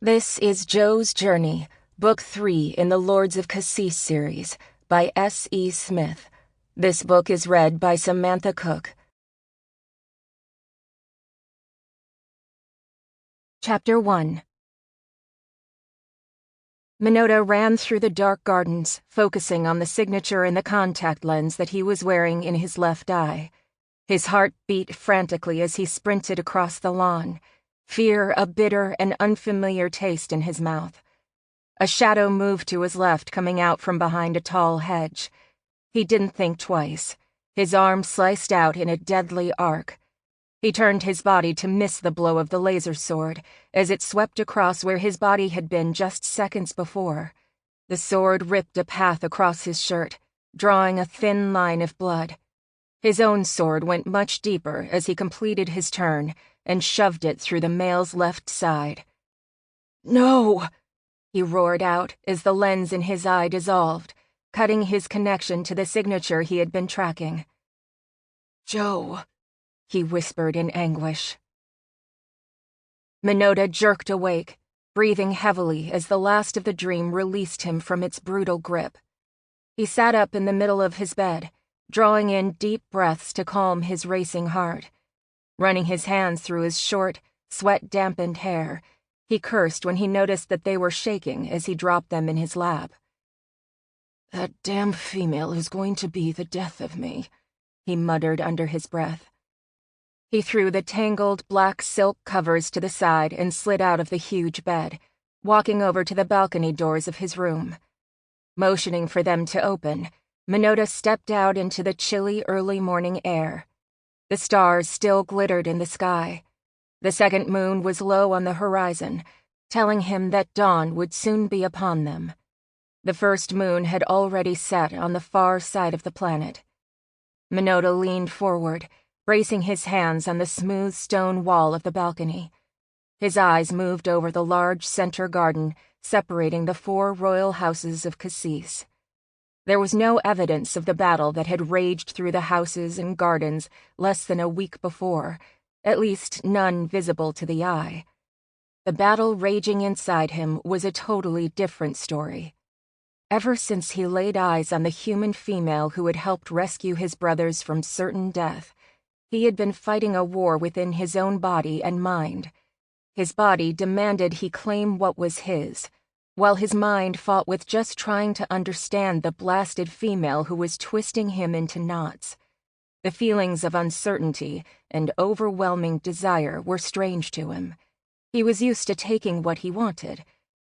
This is Joe's Journey, Book 3 in the Lords of Kassis series, by S.E. Smith. This book is read by Samantha Cook. Chapter 1. Minota ran through the dark gardens, focusing on the signature in the contact lens that he was wearing in his left eye. His heart beat frantically as he sprinted across the lawn, fear a bitter and unfamiliar taste in his mouth. A shadow moved to his left, coming out from behind a tall hedge. He didn't think twice. His arm sliced out in a deadly arc. He turned his body to miss the blow of the laser sword as it swept across where his body had been just seconds before. The sword ripped a path across his shirt, drawing a thin line of blood. His own sword went much deeper as he completed his turn and shoved it through the male's left side. "No!" he roared out as the lens in his eye dissolved, cutting his connection to the signature he had been tracking. "Joe," he whispered in anguish. Minota jerked awake, breathing heavily as the last of the dream released him from its brutal grip. He sat up in the middle of his bed, drawing in deep breaths to calm his racing heart. Running his hands through his short, sweat-dampened hair, he cursed when he noticed that they were shaking as he dropped them in his lap. "That damn female is going to be the death of me," he muttered under his breath. He threw the tangled black silk covers to the side and slid out of the huge bed, walking over to the balcony doors of his room. Motioning for them to open, Minota stepped out into the chilly early morning air. The stars still glittered in the sky. The second moon was low on the horizon, telling him that dawn would soon be upon them. The first moon had already set on the far side of the planet. Minota leaned forward, bracing his hands on the smooth stone wall of the balcony. His eyes moved over the large center garden separating the 4 royal houses of Kassis. There was no evidence of the battle that had raged through the houses and gardens less than a week before, at least none visible to the eye. The battle raging inside him was a totally different story. Ever since he laid eyes on the human female who had helped rescue his brothers from certain death, he had been fighting a war within his own body and mind. His body demanded he claim what was his, while his mind fought with just trying to understand the blasted female who was twisting him into knots. The feelings of uncertainty and overwhelming desire were strange to him. He was used to taking what he wanted,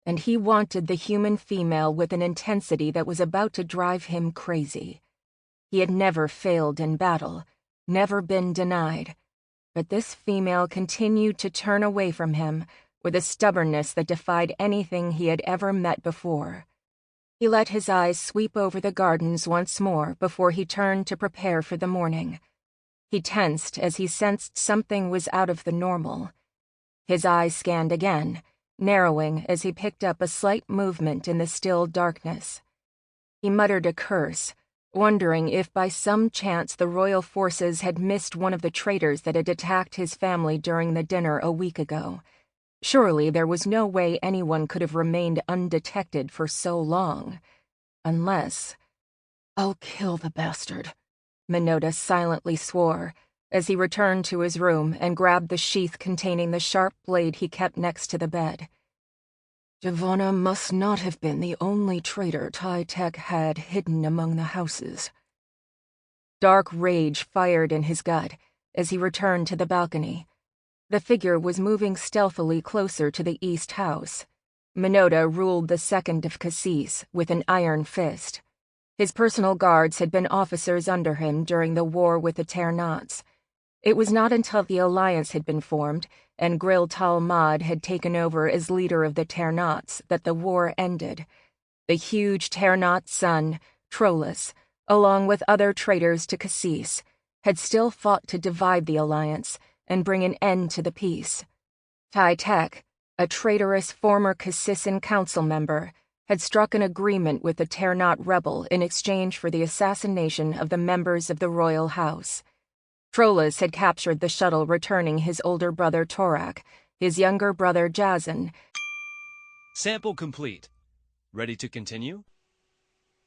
and he wanted the human female with an intensity that was about to drive him crazy. He had never failed in battle, never been denied, but this female continued to turn away from him with a stubbornness that defied anything he had ever met before. He let his eyes sweep over the gardens once more before he turned to prepare for the morning. He tensed as he sensed something was out of the normal. His eyes scanned again, narrowing as he picked up a slight movement in the still darkness. He muttered a curse, wondering if by some chance the royal forces had missed one of the traitors that had attacked his family during the dinner a week ago. Surely there was no way anyone could have remained undetected for so long. Unless... "I'll kill the bastard," Minota silently swore, as he returned to his room and grabbed the sheath containing the sharp blade he kept next to the bed. Giovanna must not have been the only traitor Ty-Tek had hidden among the houses. Dark rage fired in his gut as he returned to the balcony. The figure was moving stealthily closer to the east house. Minota ruled the second of Kassis with an iron fist. His personal guards had been officers under him during the war with the Ternots. It was not until the alliance had been formed and Gril Talmad had taken over as leader of the Ternots that the war ended. The huge Ternot son, Strauss, along with other traitors to Kassis, had still fought to divide the alliance and bring an end to the peace. Ty-Tek, a traitorous former Kassisan council member, had struck an agreement with the Ternot rebel in exchange for the assassination of the members of the royal house. Strauss had captured the shuttle returning his older brother Torak, his younger brother Jazan, Sample complete. Ready to continue?